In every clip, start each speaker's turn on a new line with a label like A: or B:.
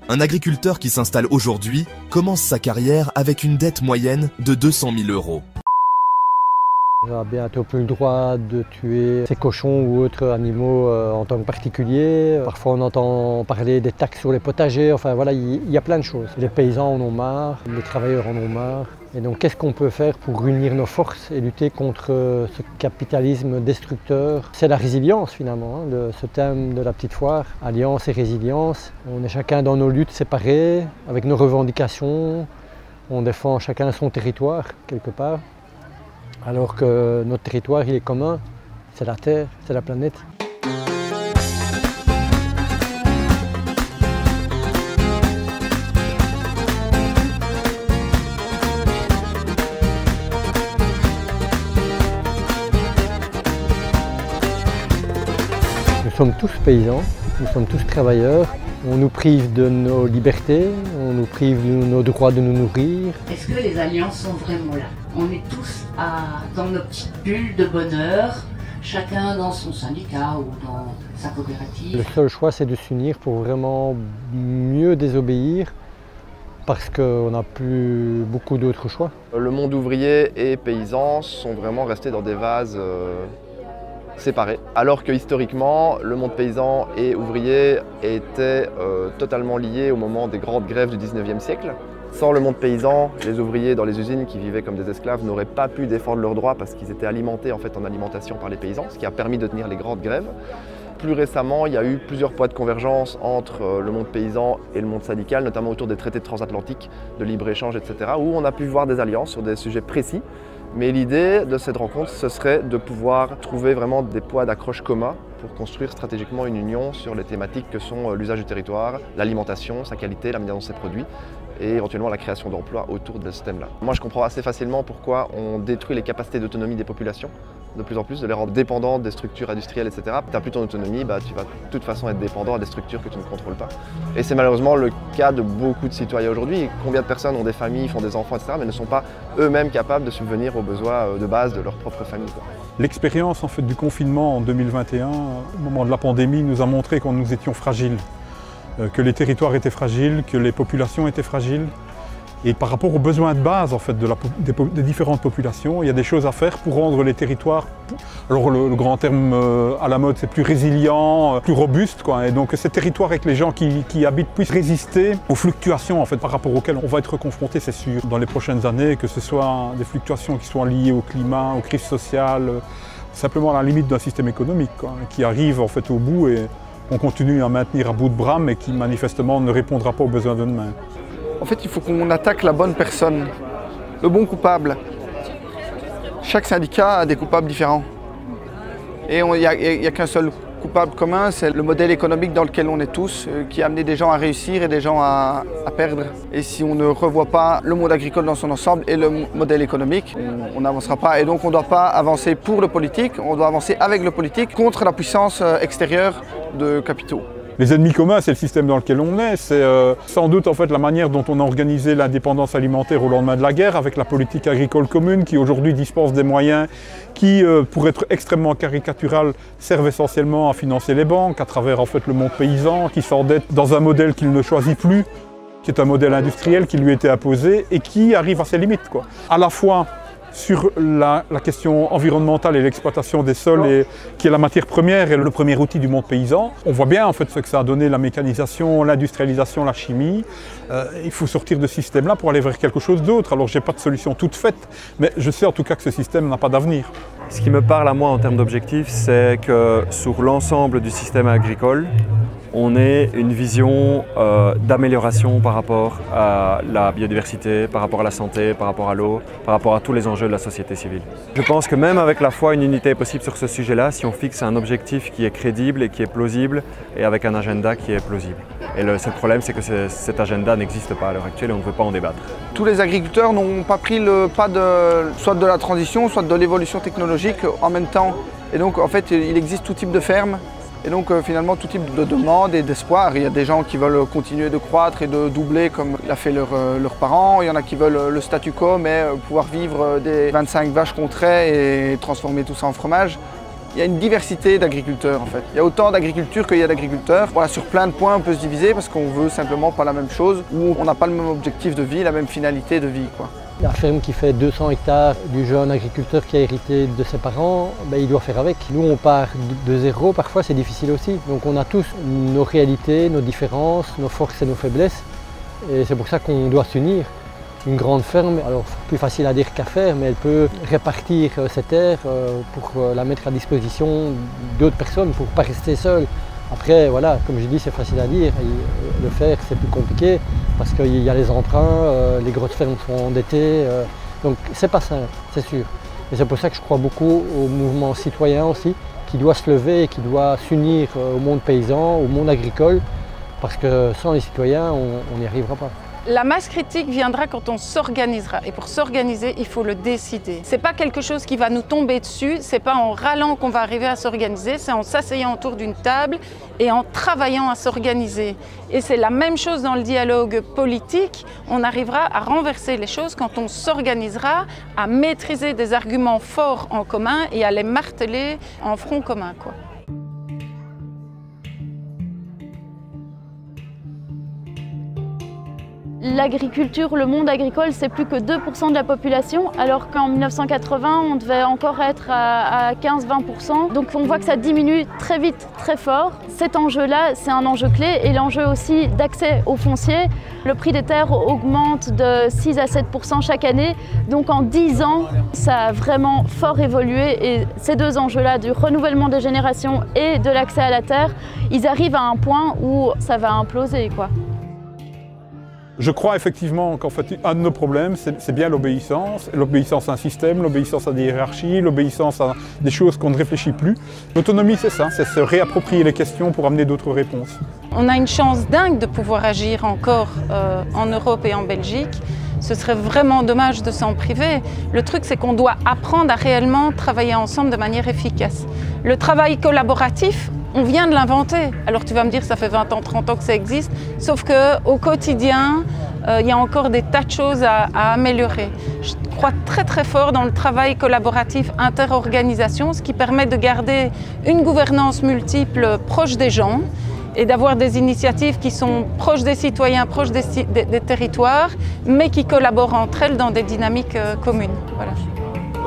A: Un agriculteur qui s'installe aujourd'hui commence sa carrière avec une dette moyenne de 200 000 €.
B: On n'a bientôt plus le droit de tuer ces cochons ou autres animaux en tant que particulier. Parfois on entend parler des taxes sur les potagers, enfin voilà, il y a plein de choses. Les paysans en ont marre, les travailleurs en ont marre. Et donc qu'est-ce qu'on peut faire pour unir nos forces et lutter contre ce capitalisme destructeur? C'est la résilience finalement, ce thème de la petite foire, alliance et résilience. On est chacun dans nos luttes séparées, avec nos revendications. On défend chacun son territoire quelque part. Alors que notre territoire, il est commun, c'est la Terre, c'est la planète. Nous sommes tous paysans, nous sommes tous travailleurs. On nous prive de nos libertés, on nous prive de nos droits de nous nourrir.
C: Est-ce que les alliances sont vraiment là? On est tous dans nos petites bulles de bonheur, chacun dans son syndicat ou dans sa coopérative.
B: Le seul choix, c'est de s'unir pour vraiment mieux désobéir, parce qu'on n'a plus beaucoup d'autres choix.
D: Le monde ouvrier et paysan sont vraiment restés dans des vases séparés. Alors que historiquement, le monde paysan et ouvrier étaient totalement liés au moment des grandes grèves du 19e siècle. Sans le monde paysan, les ouvriers dans les usines qui vivaient comme des esclaves n'auraient pas pu défendre leurs droits parce qu'ils étaient alimentés en alimentation par les paysans, ce qui a permis de tenir les grandes grèves. Plus récemment, il y a eu plusieurs points de convergence entre le monde paysan et le monde syndical, notamment autour des traités transatlantiques de libre-échange, etc., où on a pu voir des alliances sur des sujets précis. Mais l'idée de cette rencontre, ce serait de pouvoir trouver vraiment des points d'accroche communs pour construire stratégiquement une union sur les thématiques que sont l'usage du territoire, l'alimentation, sa qualité, la manière dont c'est produit, et éventuellement la création d'emplois autour de ce thème-là. Moi, je comprends assez facilement pourquoi on détruit les capacités d'autonomie des populations de plus en plus, de les rendre dépendantes des structures industrielles, etc. Tu n'as plus ton autonomie, tu vas de toute façon être dépendant à des structures que tu ne contrôles pas. Et c'est malheureusement le cas de beaucoup de citoyens aujourd'hui. Combien de personnes ont des familles, font des enfants, etc., mais ne sont pas eux-mêmes capables de subvenir aux besoins de base de leur propre famille.
E: L'expérience du confinement en 2021, au moment de la pandémie, nous a montré que nous étions fragiles, que les territoires étaient fragiles, que les populations étaient fragiles. Et par rapport aux besoins de base des différentes populations, il y a des choses à faire pour rendre les territoires, alors le grand terme à la mode, c'est plus résilient, plus robuste, quoi. Et donc ces territoires avec les gens qui y habitent puissent résister aux fluctuations par rapport auxquelles on va être confronté, c'est sûr, dans les prochaines années, que ce soit des fluctuations qui soient liées au climat, aux crises sociales, simplement à la limite d'un système économique, quoi, qui arrive au bout et on continue à maintenir à bout de bras, mais qui manifestement ne répondra pas aux besoins de demain.
F: En fait, il faut qu'on attaque la bonne personne, le bon coupable. Chaque syndicat a des coupables différents. Et il n'y a qu'un seul coupable commun, c'est le modèle économique dans lequel on est tous, qui a amené des gens à réussir et des gens à perdre. Et si on ne revoit pas le monde agricole dans son ensemble et le modèle économique, on n'avancera pas. Et donc on ne doit pas avancer pour le politique, on doit avancer avec le politique contre la puissance extérieure de capitaux.
E: Les ennemis communs, c'est le système dans lequel on est. C'est sans doute la manière dont on a organisé l'indépendance alimentaire au lendemain de la guerre, avec la politique agricole commune qui aujourd'hui dispense des moyens qui, pour être extrêmement caricatural, servent essentiellement à financer les banques, à travers le monde paysan, qui s'endette dans un modèle qu'il ne choisit plus, qui est un modèle industriel qui lui a été imposé et qui arrive à ses limites, quoi. À la fois sur la question environnementale et l'exploitation des sols, qui est la matière première et le premier outil du monde paysan. On voit bien ce que ça a donné la mécanisation, l'industrialisation, la chimie. Il faut sortir de ce système-là pour aller vers quelque chose d'autre. Alors je n'ai pas de solution toute faite, mais je sais en tout cas que ce système n'a pas d'avenir.
G: Ce qui me parle à moi en termes d'objectifs, c'est que sur l'ensemble du système agricole, on ait une vision d'amélioration par rapport à la biodiversité, par rapport à la santé, par rapport à l'eau, par rapport à tous les enjeux de la société civile. Je pense que même avec la foi, une unité est possible sur ce sujet-là si on fixe un objectif qui est crédible et qui est plausible et avec un agenda qui est plausible. Et le seul problème, c'est que cet agenda n'existe pas à l'heure actuelle et on ne veut pas en débattre.
F: Tous les agriculteurs n'ont pas pris le pas soit de la transition, soit de l'évolution technologique en même temps. Et donc en fait, il existe tout type de fermes. Et donc finalement tout type de demandes et d'espoir. Il y a des gens qui veulent continuer de croître et de doubler comme l'a fait leurs parents. Il y en a qui veulent le statu quo mais pouvoir vivre des 25 vaches qu'on traite et transformer tout ça en fromage. Il y a une diversité d'agriculteurs en fait. Il y a autant d'agriculture qu'il y a d'agriculteurs. Voilà, sur plein de points on peut se diviser parce qu'on veut simplement pas la même chose ou on n'a pas le même objectif de vie, la même finalité de vie, quoi.
B: La ferme qui fait 200 hectares du jeune agriculteur qui a hérité de ses parents, il doit faire avec. Nous on part de zéro, parfois c'est difficile aussi. Donc on a tous nos réalités, nos différences, nos forces et nos faiblesses. Et c'est pour ça qu'on doit s'unir. Une grande ferme, alors plus facile à dire qu'à faire, mais elle peut répartir ses terres pour la mettre à disposition d'autres personnes, pour ne pas rester seule. Après, voilà, comme je dis, c'est facile à dire. Le faire, c'est plus compliqué parce qu'il y a les emprunts, les grosses fermes sont endettées. Donc c'est pas simple, c'est sûr. Et c'est pour ça que je crois beaucoup au mouvement citoyen aussi, qui doit se lever et qui doit s'unir au monde paysan, au monde agricole, parce que sans les citoyens, on n'y arrivera pas.
H: La masse critique viendra quand on s'organisera. Et pour s'organiser, il faut le décider. Ce n'est pas quelque chose qui va nous tomber dessus, ce n'est pas en râlant qu'on va arriver à s'organiser, c'est en s'asseyant autour d'une table et en travaillant à s'organiser. Et c'est la même chose dans le dialogue politique. On arrivera à renverser les choses quand on s'organisera, à maîtriser des arguments forts en commun et à les marteler en front commun, quoi.
I: L'agriculture, le monde agricole, c'est plus que 2% de la population, alors qu'en 1980, on devait encore être à 15-20%. Donc on voit que ça diminue très vite, très fort. Cet enjeu-là, c'est un enjeu clé et l'enjeu aussi d'accès au foncier. Le prix des terres augmente de 6 à 7% chaque année. Donc en 10 ans, ça a vraiment fort évolué et ces deux enjeux-là, du renouvellement des générations et de l'accès à la terre, ils arrivent à un point où ça va imploser, quoi.
E: Je crois effectivement qu'en fait, un de nos problèmes, c'est bien l'obéissance. L'obéissance à un système, l'obéissance à des hiérarchies, l'obéissance à des choses qu'on ne réfléchit plus. L'autonomie, c'est ça, c'est se réapproprier les questions pour amener d'autres réponses.
H: On a une chance dingue de pouvoir agir encore en Europe et en Belgique. Ce serait vraiment dommage de s'en priver. Le truc, c'est qu'on doit apprendre à réellement travailler ensemble de manière efficace. Le travail collaboratif, on vient de l'inventer. Alors tu vas me dire, ça fait 20 ans, 30 ans que ça existe, sauf qu'au quotidien, il y a encore des tas de choses à améliorer. Je crois très fort dans le travail collaboratif interorganisation, ce qui permet de garder une gouvernance multiple proche des gens et d'avoir des initiatives qui sont proches des citoyens, proches des territoires, mais qui collaborent entre elles dans des dynamiques communes. Voilà.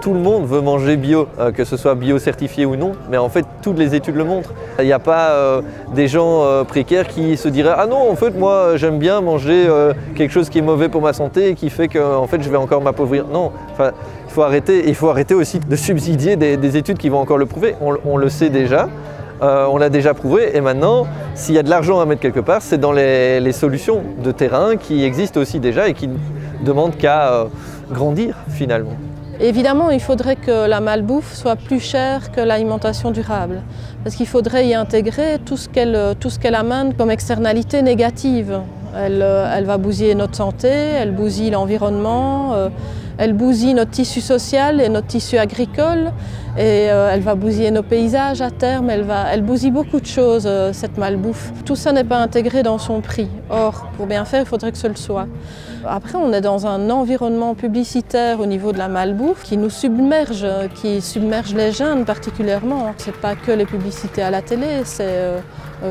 J: Tout le monde veut manger bio, que ce soit bio certifié ou non, mais en fait toutes les études le montrent. Il n'y a pas des gens précaires qui se diraient « Ah non, en fait moi j'aime bien manger quelque chose qui est mauvais pour ma santé et qui fait que en fait, je vais encore m'appauvrir ». Non, enfin, il faut arrêter aussi de subsidier des études qui vont encore le prouver. On le sait déjà, on l'a déjà prouvé et maintenant, s'il y a de l'argent à mettre quelque part, c'est dans les solutions de terrain qui existent aussi déjà et qui ne demandent qu'à grandir finalement.
K: Évidemment, il faudrait que la malbouffe soit plus chère que l'alimentation durable, parce qu'il faudrait y intégrer tout ce qu'elle amène comme externalité négative. Elle va bousiller notre santé, elle bousille l'environnement, elle bousille notre tissu social et notre tissu agricole, et elle va bousiller nos paysages à terme, elle bousille beaucoup de choses, cette malbouffe. Tout ça n'est pas intégré dans son prix. Or, pour bien faire, il faudrait que ce le soit. Après, on est dans un environnement publicitaire au niveau de la malbouffe qui nous submerge, qui submerge les jeunes particulièrement. C'est pas que les publicités à la télé, c'est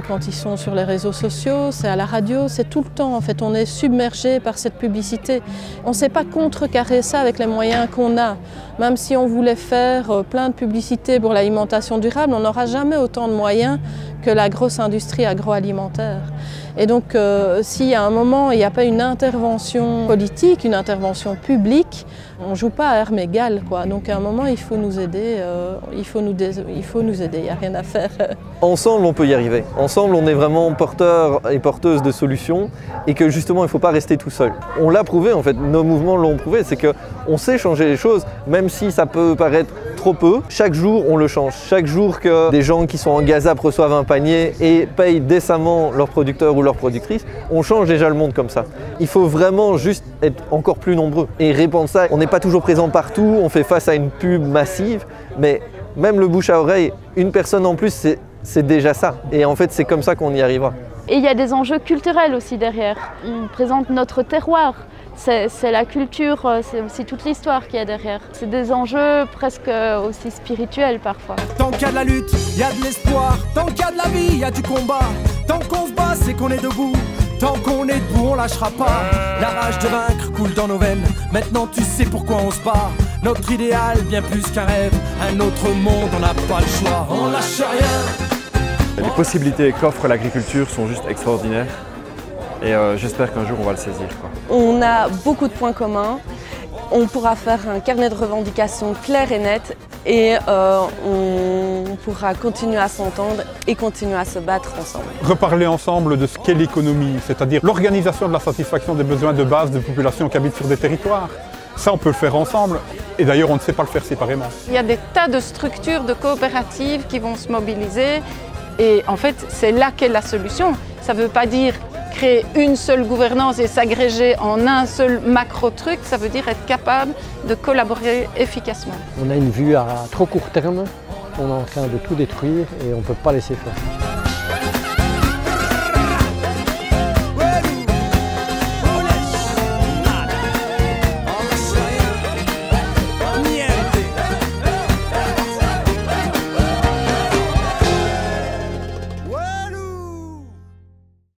K: quand ils sont sur les réseaux sociaux, c'est à la radio, c'est tout le temps. En fait, on est submergé par cette publicité. On ne sait pas contrecarrer ça avec les moyens qu'on a. Même si on voulait faire plein de publicités pour l'alimentation durable, on n'aura jamais autant de moyens que la grosse industrie agroalimentaire. Et donc, s'il y a un moment, il n'y a pas une intervention politique, une intervention publique, on ne joue pas à armes égales, quoi. Donc à un moment, il faut nous aider, il faut nous aider, il n'y a rien à faire.
J: Ensemble, on peut y arriver. Ensemble, on est vraiment porteurs et porteuses de solutions et que justement, il ne faut pas rester tout seul. On l'a prouvé, en fait, nos mouvements l'ont prouvé, c'est qu'on sait changer les choses, même si ça peut paraître trop peu. Chaque jour, on le change. Chaque jour que des gens qui sont en Gazap reçoivent un panier et payent décemment leurs producteurs ou leurs productrices, on change déjà le monde comme ça. Il faut vraiment juste être encore plus nombreux et répandre ça. On n'est pas toujours présent partout, on fait face à une pub massive, mais même le bouche à oreille, une personne en plus, c'est déjà ça. Et en fait, c'est comme ça qu'on y arrivera.
I: Et il y a des enjeux culturels aussi derrière. On présente notre terroir. C'est la culture, c'est aussi toute l'histoire qu'il y a derrière. C'est des enjeux presque aussi spirituels parfois.
L: Tant qu'il y a de la lutte, il y a de l'espoir. Tant qu'il y a de la vie, il y a du combat. Tant qu'on se bat, c'est qu'on est debout. Tant qu'on est debout, on lâchera pas. La rage de vaincre coule dans nos veines. Maintenant tu sais pourquoi on se bat. Notre idéal, bien plus qu'un rêve. Un autre monde, on n'a pas le choix. On lâche rien.
G: Les possibilités qu'offre l'agriculture sont juste extraordinaires. Et j'espère qu'un jour on va le saisir, quoi.
M: On a beaucoup de points communs. On pourra faire un carnet de revendications clair et net. Et on pourra continuer à s'entendre et continuer à se battre ensemble.
E: Reparler ensemble de ce qu'est l'économie, c'est-à-dire l'organisation de la satisfaction des besoins de base de populations qui habitent sur des territoires. Ça, on peut le faire ensemble. Et d'ailleurs, on ne sait pas le faire séparément.
H: Il y a des tas de structures, de coopératives qui vont se mobiliser. Et en fait, c'est là qu'est la solution. Ça ne veut pas dire créer une seule gouvernance et s'agréger en un seul macro-truc, ça veut dire être capable de collaborer efficacement.
B: On a une vue à trop court terme, on est en train de tout détruire et on ne peut pas laisser faire.